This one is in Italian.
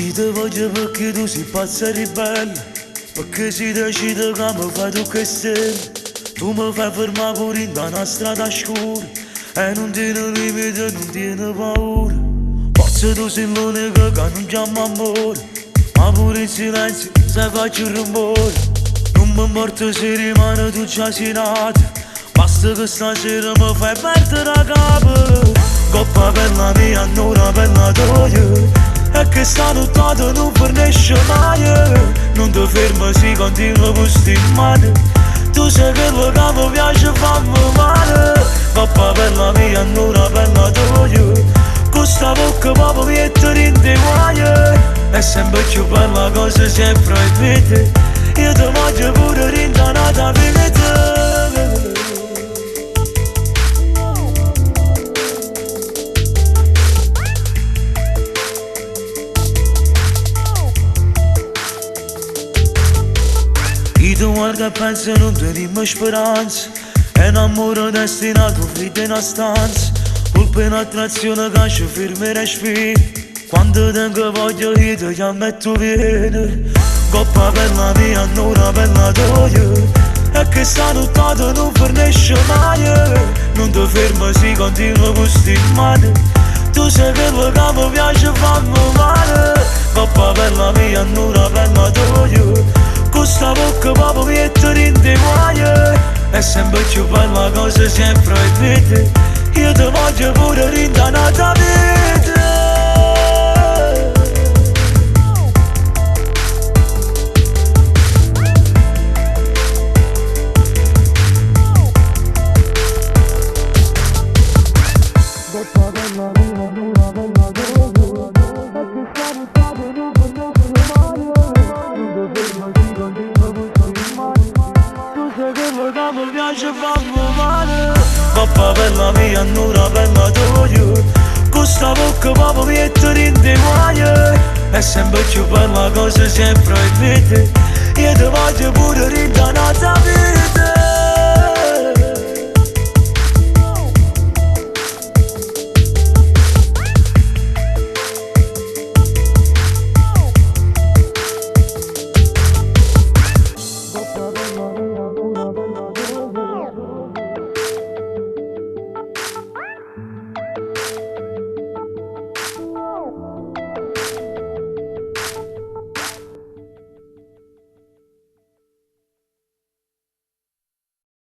Sì, ti voglio perché tu sei pazza e ribelle, perché si decide che mi fai tu che sei. Tu mi fai fermare pure in una strada scura e non tieni limite, non tieni paura. Forse tu sei l'unica che non chiama amore, ma pure in silenzio sai faccio il rumore. Non mi importa se rimane tu già sei nata, basta che stasera mi fai perdere la capo. Coppa per la mia, annora per la tua, e che sta nottata non finisce mai. Non ti fermi, si continua con sti mani. Tu sei quello che mi piace farmi male. Coppa per la mia, annora per la tua, questa bocca proprio mi rende guai. È sempre più bella cosa se è proibita. Io ti voglio pure rintanata per te. Io ti guardo e penso non teniamo speranza, è un amore destinato freddo in una stanza. Colpa in attrazione che ci ferma il respiro, quando tengo voglia io ti chiamo e tu vieni. Coppa per la mia, annora per la tua, e che sta nottata non finisce mai. Non ti fermi, si continua con sti mani. Tu sei quello che mi piace farmi male. Coppa per la mia, annora per la tua, questa bocca proprio mi rende guai. È sempre più bella cosa se è proibita. Io ti voglio pure rintanata per te. Coppa per la mia, annora per la tua, e che sta nottata non finisce mai. Non ti fermi, continua con sti mani. Tu sei quello che mi piace farmi male. Coppa per la mia, annora per la tua, questa bocca proprio mi rende guai. È sempre più bella cosa se è proibita. Io ti voglio pure rintanata per te.